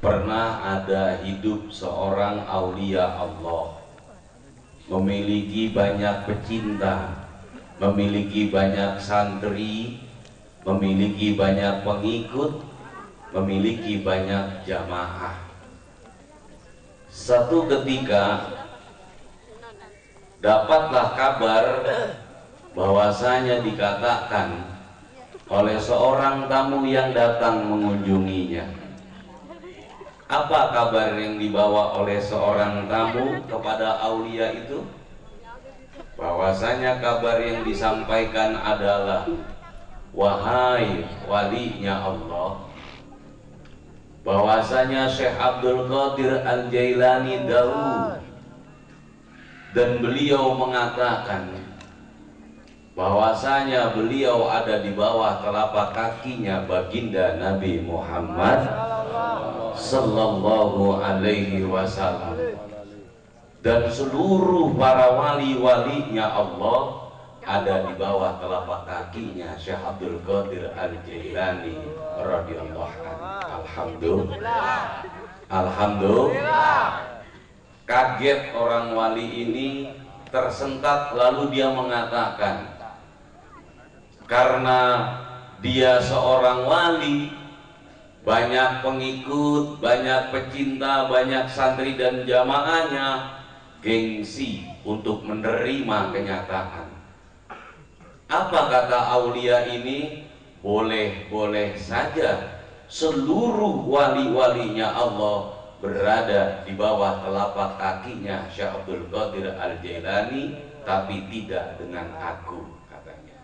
Pernah ada hidup seorang aulia Allah, memiliki banyak pecinta, memiliki banyak santri, memiliki banyak pengikut, memiliki banyak jamaah. Satu ketika dapatlah kabar bahwasanya dikatakan oleh seorang tamu yang datang mengunjunginya. Apa kabar yang dibawa oleh seorang tamu kepada aulia itu? Bahwasanya kabar yang disampaikan adalah, wahai walinya Allah, bahwasanya Syekh Abdul Qadir Al-Jailani dahulu, dan beliau mengatakan bahwasanya beliau ada di bawah telapak kakinya baginda Nabi Muhammad sallallahu alaihi wasallam, dan seluruh para wali-walinya Allah ada di bawah telapak kakinya Syekh Abdul Qadir Al-Jailani radhiyallahu anhu. Alhamdulillah. Alhamdulillah. Kaget orang wali ini, tersentak, lalu dia mengatakan, karena dia seorang wali, banyak pengikut, banyak pecinta, banyak santri dan jamaahnya, gengsi untuk menerima kenyataan. Apa kata aulia ini? Boleh-boleh saja seluruh wali-walinya Allah berada di bawah telapak kakinya Syekh Abdul Qadir Al-Jailani, tapi tidak dengan aku, katanya.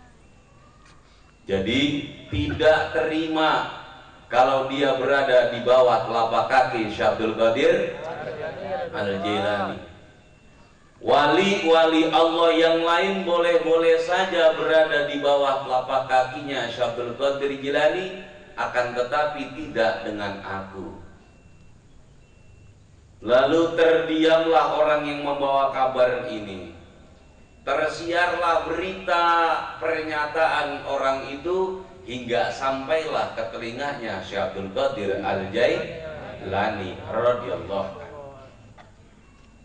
Jadi tidak terima kalau dia berada di bawah telapak kaki Syekh Abdul Qadir Al-Jailani. Wali-wali Allah yang lain boleh-boleh saja berada di bawah telapak kakinya Syekh Abdul Qadir Jilani, akan tetapi tidak dengan aku. Lalu terdiamlah orang yang membawa kabar ini. Tersiarlah berita pernyataan orang itu hingga sampailah ke telinganya Syekh Abdul Qadir Al-Jailani radhiyallahu anhu.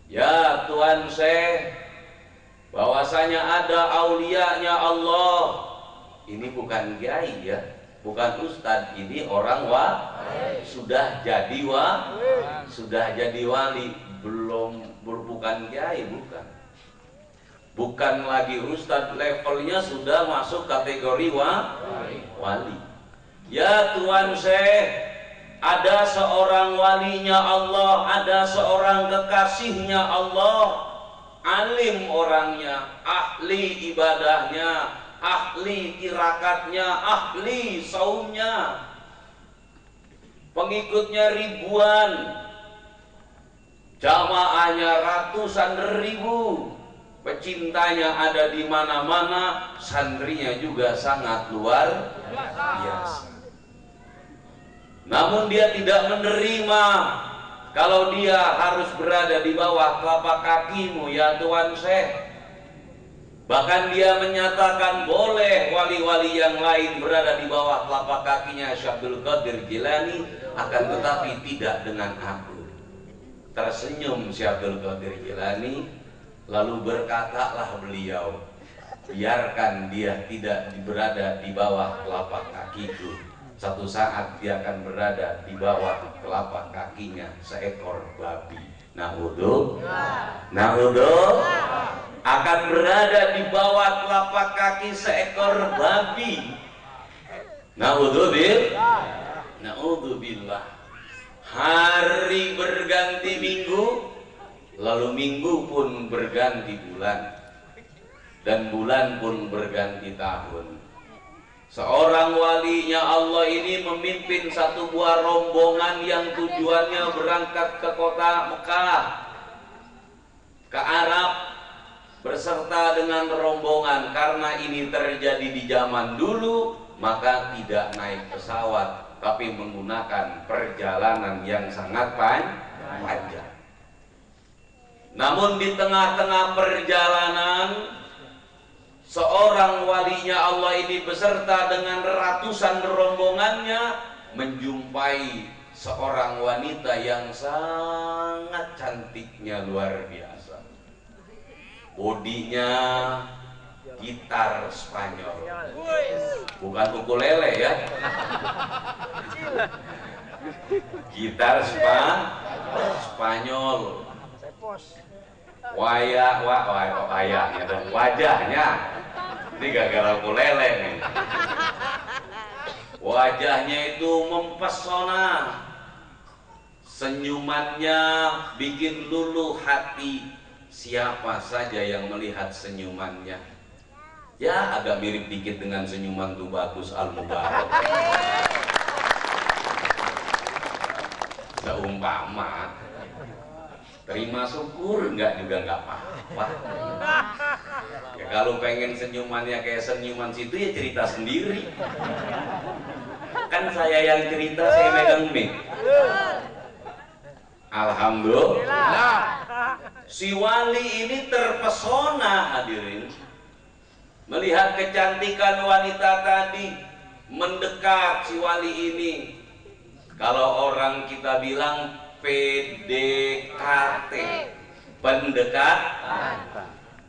Ya Tuan Syekh, bahwasanya ada aulianya Allah. Ini bukan kiai ya, bukan ustadz, ini orang sudah jadi wali, bukan kiai, bukan lagi ustadz, levelnya sudah masuk kategori wali. Ya Tuan Syekh, ada seorang walinya Allah, ada seorang kekasihnya Allah, alim orangnya, ahli ibadahnya, ahli tirakatnya, ahli saumnya, pengikutnya ribuan, jamaahnya ratusan ribu, pecintanya ada di mana-mana, santrinya juga sangat luar biasa. Namun dia tidak menerima kalau dia harus berada di bawah telapak kakimu ya Tuan Syekh. Bahkan dia menyatakan boleh wali-wali yang lain berada di bawah telapak kakinya Syekh Abdul Qadir Jilani, akan tetapi tidak dengan aku. Tersenyum Syekh Abdul Qadir Jilani, lalu berkatalah beliau, biarkan dia tidak berada di bawah telapak kakiku, satu saat dia akan berada di bawah telapak kakinya seekor babi. Na'udzu akan berada di bawah telapak kaki seekor babi. Na'udzubillah. Hari berganti minggu, lalu minggu pun berganti bulan, dan bulan pun berganti tahun. Seorang walinya Allah ini memimpin satu buah rombongan yang tujuannya berangkat ke kota Mekah, ke Arab, berserta dengan rombongan. Karena ini terjadi di zaman dulu, maka tidak naik pesawat, tapi menggunakan perjalanan yang sangat panjang. Namun di tengah-tengah perjalanan, seorang walinya Allah ini beserta dengan ratusan rombongannya menjumpai seorang wanita yang sangat cantiknya luar biasa. Bodinya gitar Spanyol, bukan ukulele ya. Gitar Spanyol. Wayahnya dan wajahnya ini gara-gara ukulele nih. Wajahnya itu mempesona, senyumannya bikin luluh hati siapa saja yang melihat senyumannya. Ya agak mirip dikit dengan senyuman tuh Bagus Al-Mubarak. Seumpama terima syukur enggak juga enggak apa-apa. Ya kalau pengen senyumannya kayak senyuman situ ya cerita sendiri. Kan saya yang cerita, saya megang mic. Alhamdulillah. Si wali ini terpesona hadirin, melihat kecantikan wanita tadi, mendekat si wali ini. Kalau orang kita bilang PDKT,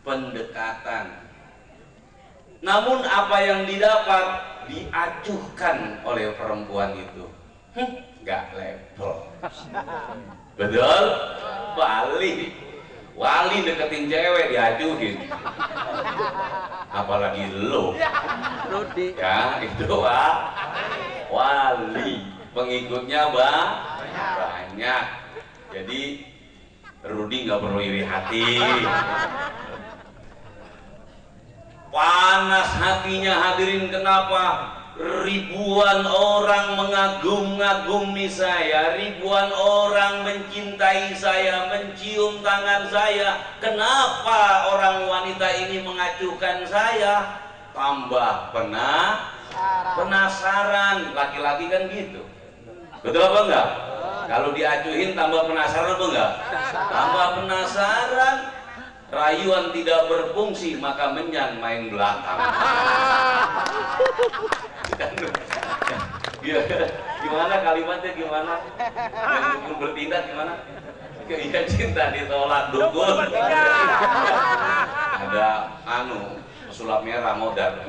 pendekatan. Namun apa yang didapat diacuhkan oleh perempuan itu. Nggak level. Betul? Wali deketin cewek diacuhin. Apalagi lo. Ya itu wali. Pengikutnya banyak. Jadi Rudi nggak perlu iri hati. Panas hatinya hadirin, kenapa? Ribuan orang mengagum-agumi saya, ribuan orang mencintai saya, mencium tangan saya. Kenapa orang wanita ini mengacuhkan saya? Tambah penasaran. Laki-laki kan gitu. Betul apa enggak? Kalau diacuhin tambah penasaran apa enggak? Tambah penasaran. Rayuan tidak berfungsi maka menyan main belakang. Gimana kalimatnya, gimana? Yang dukun bertindak gimana? Iya, cinta ditolak dukun. Ada pesulap merah modal.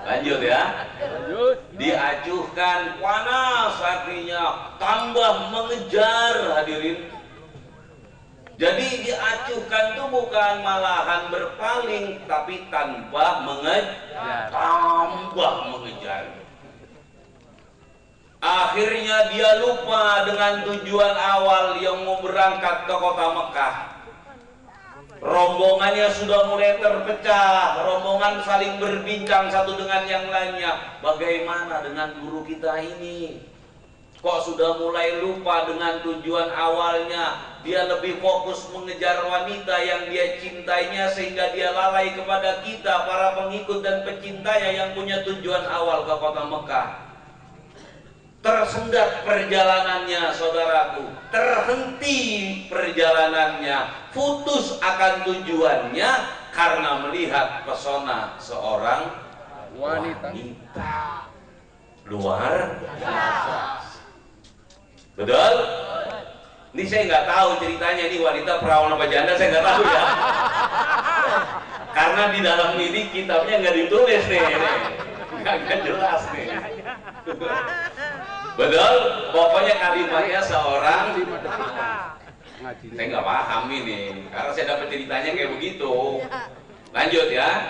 Lanjut ya. Diacuhkan, panas hatinya, tambah mengejar hadirin. Jadi diacuhkan itu bukan malahan berpaling, tapi tambah mengejar. Akhirnya dia lupa dengan tujuan awal yang mau berangkat ke kota Mekah. Rombongannya sudah mulai terpecah, rombongan saling berbincang satu dengan yang lainnya. Bagaimana dengan guru kita ini? Kok sudah mulai lupa dengan tujuan awalnya? Dia lebih fokus mengejar wanita yang dia cintainya, sehingga dia lalai kepada kita, para pengikut dan pecintanya yang punya tujuan awal ke kota Mekah. Tersendat perjalanannya saudaraku, terhenti perjalanannya, putus akan tujuannya karena melihat pesona seorang wanita luar biasa. Betul? Ini saya nggak tahu ceritanya, ini wanita perawan apa janda saya nggak tahu ya. Karena di dalam ini kitabnya nggak ditulis nih, nggak jelas nih. Betul? Pokoknya kalimatnya seorang, saya nggak paham ini, karena saya dapat ceritanya kayak begitu. Lanjut ya.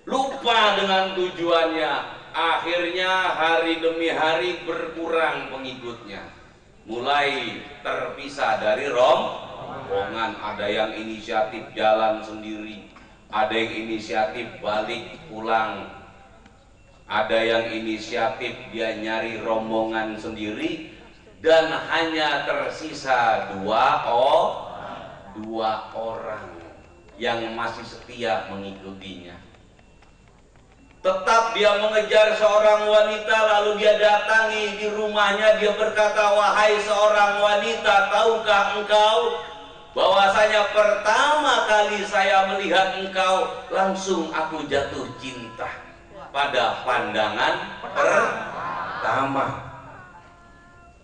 Lupa dengan tujuannya. Akhirnya hari demi hari berkurang pengikutnya, mulai terpisah dari rombongan. Ada yang inisiatif jalan sendiri, ada yang inisiatif balik pulang, ada yang inisiatif dia nyari rombongan sendiri, dan hanya tersisa dua orang yang masih setia mengikutinya. Tetap dia mengejar seorang wanita, lalu dia datangi di rumahnya. Dia berkata, wahai seorang wanita, tahukah engkau bahwasanya pertama kali saya melihat engkau langsung aku jatuh cinta pada pandangan pertama.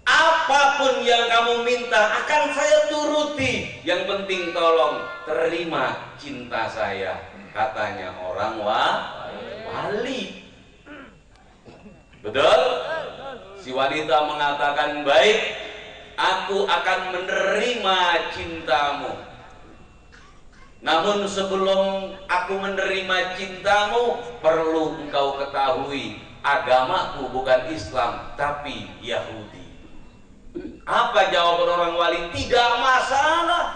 Apapun yang kamu minta akan saya turuti. Yang penting tolong terima cinta saya, katanya orang wali. Betul? Si wanita mengatakan, baik, aku akan menerima cintamu. Namun sebelum aku menerima cintamu, perlu engkau ketahui, agamaku bukan Islam tapi Yahudi. Apa jawaban orang wali? Tidak masalah.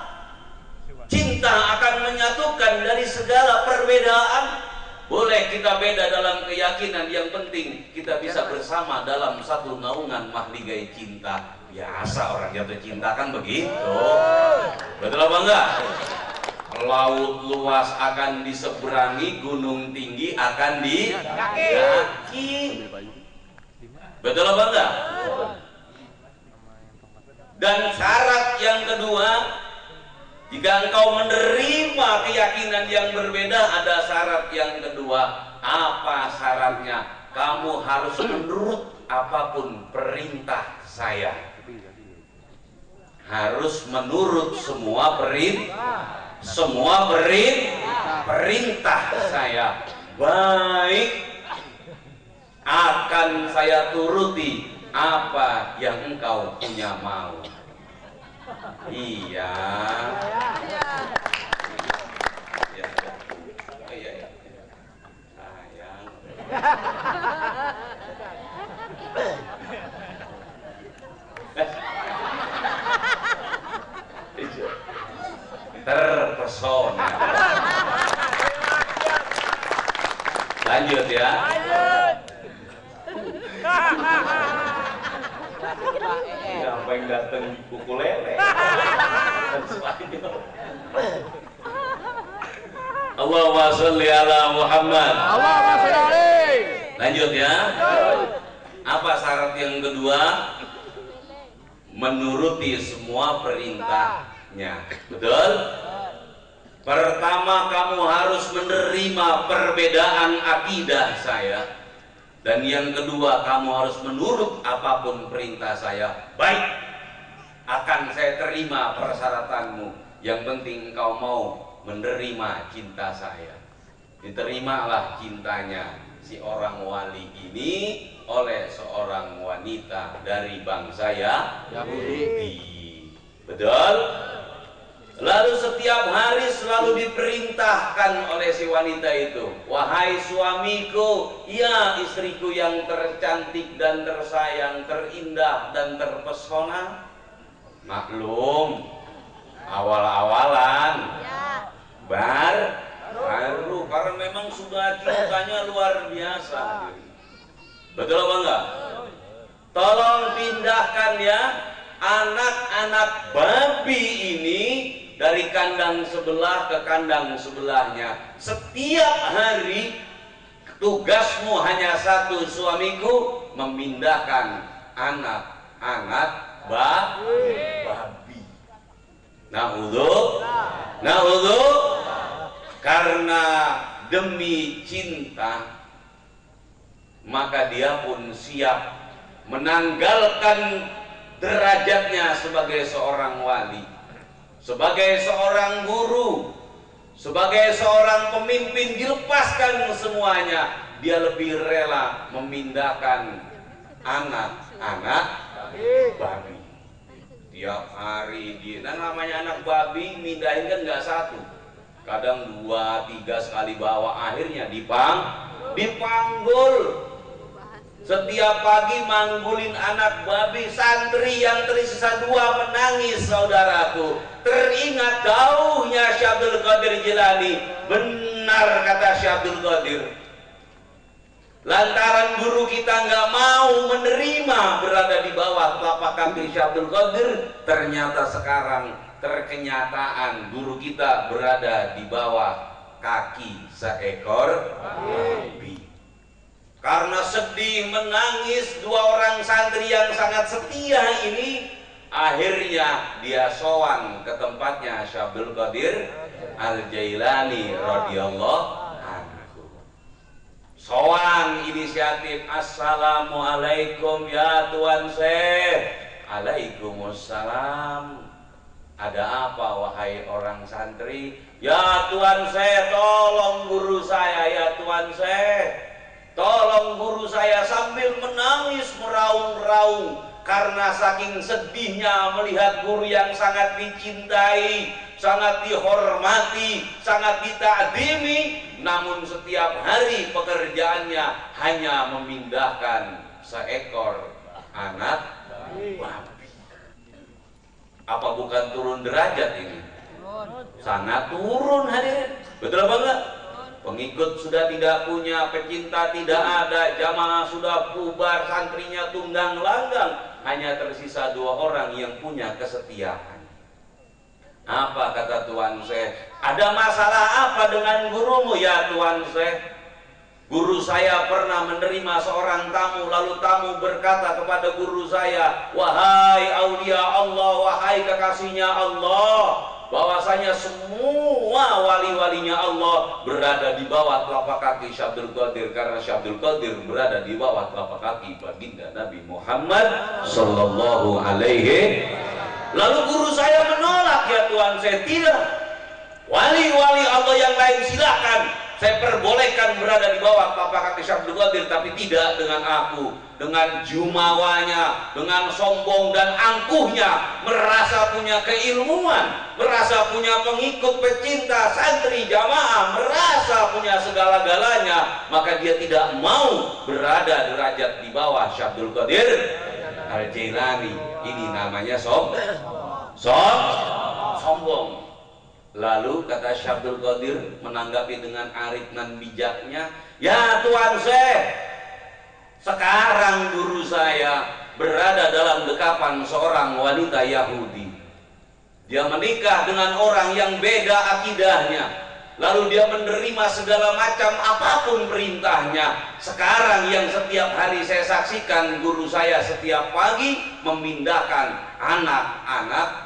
Cinta akan menyatukan dari segala perbedaan. Boleh kita beda dalam keyakinan, yang penting kita bisa bersama dalam satu naungan mahligai cinta. Biasa orang jatuh cinta kan begitu. Betul apa enggak? Laut luas akan diseberangi, gunung tinggi akan didaki. Betul apa enggak? Dan syarat yang kedua, jika engkau menerima keyakinan yang berbeda, ada syarat yang kedua. Apa syaratnya? Kamu harus menurut apapun perintah saya. Harus menurut semua perintah saya. Baik, akan saya turuti apa yang engkau punya mau. Iya. Iya. Sayang. Terpesona. Lanjut ya. Siapa yang datang pukul lele? Allahumma sholli ala Muhammad. Allahumma sholli alaihi. Lanjut ya. Apa syarat yang kedua? Menuruti semua perintahnya. Betul? Pertama, kamu harus menerima perbedaan akidah saya. Dan yang kedua, kamu harus menurut apapun perintah saya. Baik, akan saya terima persyaratanmu. Yang penting engkau mau menerima cinta saya. Diterimalah cintanya si orang wali ini oleh seorang wanita dari bangsa Yahudi. Betul? Lalu setiap hari selalu diperintahkan oleh si wanita itu, wahai suamiku, ya istriku yang tercantik dan tersayang, terindah dan terpesona. Maklum, awal-awalan, baru, karena memang sudah cintanya luar biasa. Betul apa enggak? Tolong pindahkan ya anak-anak babi ini dari kandang sebelah ke kandang sebelahnya. Setiap hari tugasmu hanya satu, suamiku, memindahkan anak-anak babi. Na'udzu, karena demi cinta maka dia pun siap menanggalkan derajatnya sebagai seorang wali, sebagai seorang guru, sebagai seorang pemimpin, dilepaskan semuanya. Dia lebih rela memindahkan anak-anak babi. Tiap hari dia, namanya anak babi, mindahin kan nggak satu, kadang 2-3 sekali bawa, akhirnya dipanggul. Setiap pagi manggulin anak babi. Santri yang tersisa 2 menangis, saudaraku. Teringat dauhnya Syekh Abdul Qadir Jilani. Benar kata Syekh Abdul Qadir, lantaran guru kita nggak mau menerima berada di bawah telapak kaki Syekh Abdul Qadir, ternyata sekarang terkenyataan guru kita berada di bawah kaki seekor babi. Karena sedih menangis 2 orang santri yang sangat setia ini, Akhirnya dia sowan ke tempatnya Syekh Abdul Qadir Al-Jailani radhiyallahu anhu. Sowan inisiatif, assalamualaikum ya Tuan Syekh. Waalaikumsalam. Ada apa wahai orang santri? Ya Tuan Syekh, tolong guru saya ya Tuan Syekh. Tolong guru saya, sambil menangis meraung-raung karena saking sedihnya melihat guru yang sangat dicintai, sangat dihormati, sangat ditakdimi, namun setiap hari pekerjaannya hanya memindahkan seekor anak babi. Apa bukan turun derajat ini? Sangat turun hadirin. Betul apa enggak? Pengikut sudah tidak punya, pecinta tidak ada, jamaah sudah bubar, santrinya tunggang langgang, hanya tersisa 2 orang yang punya kesetiaan. Apa kata Tuan Syekh? Ada masalah apa dengan gurumu ya Tuan Syekh? Guru saya pernah menerima seorang tamu, lalu tamu berkata kepada guru saya, wahai aulia Allah, wahai kekasihnya Allah, bahwasanya semua wali-walinya Allah berada di bawah telapak kaki Syekh Abdul Qadir, karena Syekh Abdul Qadir berada di bawah telapak kaki baginda Nabi Muhammad sallallahu alaihi. Lalu guru saya menolak, ya Tuan, saya tidak. Wali-wali Allah yang lain silakan, saya perbolehkan berada di bawah telapak kaki Syekh Abdul Qadir, tapi tidak dengan aku. Dengan jumawanya, dengan sombong dan angkuhnya, merasa punya keilmuan, merasa punya pengikut, pecinta, santri, jamaah, merasa punya segala-galanya, maka dia tidak mau berada derajat di bawah Syekh Abdul Qadir Al-Jailani. Ini namanya sombong. Lalu kata Syekh Abdul Qadir menanggapi dengan arif dan bijaknya, ya Tuan Syekh, sekarang guru saya berada dalam dekapan seorang wanita Yahudi. Dia menikah dengan orang yang beda akidahnya, lalu dia menerima segala macam apapun perintahnya. Sekarang yang setiap hari saya saksikan, guru saya setiap pagi memindahkan anak-anak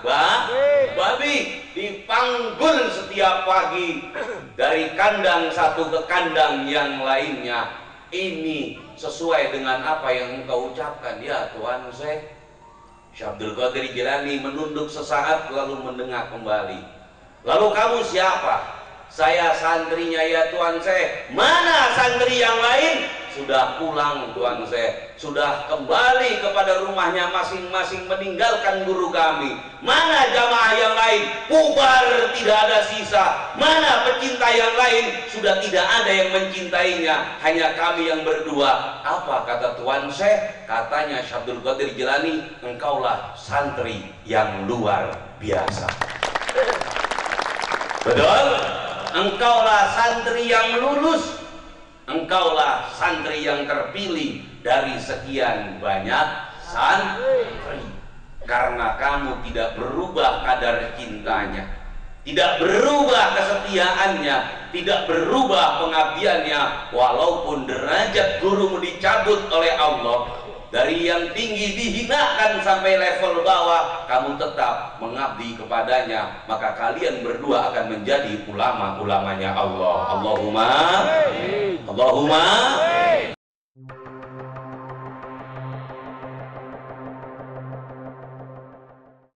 babi, dipanggul setiap pagi dari kandang satu ke kandang yang lainnya. Ini sesuai dengan apa yang engkau ucapkan ya Tuan Syekh. Syekh Abdul Qadir Jilani menunduk sesaat lalu mendengar kembali. Lalu kamu siapa? Saya santrinya ya Tuan Syekh. Mana santri yang lain? Sudah pulang Tuan Syekh, sudah kembali kepada rumahnya masing-masing meninggalkan guru kami. Mana jamaah yang lain? Bubar, tidak ada sisa. Mana pecinta yang lain? Sudah tidak ada yang mencintainya, hanya kami yang berdua. Apa kata Tuan Syekh? Katanya Syekh Abdul Qadir Jilani, engkaulah santri yang luar biasa. Betul? Engkaulah santri yang lulus. Engkaulah santri yang terpilih dari sekian banyak santri, karena kamu tidak berubah kadar cintanya, tidak berubah kesetiaannya, tidak berubah pengabdiannya, walaupun derajat gurumu dicabut oleh Allah. Dari yang tinggi dihinakan sampai level bawah, kamu tetap mengabdi kepadanya, maka kalian berdua akan menjadi ulama-ulamanya Allah. Allahumma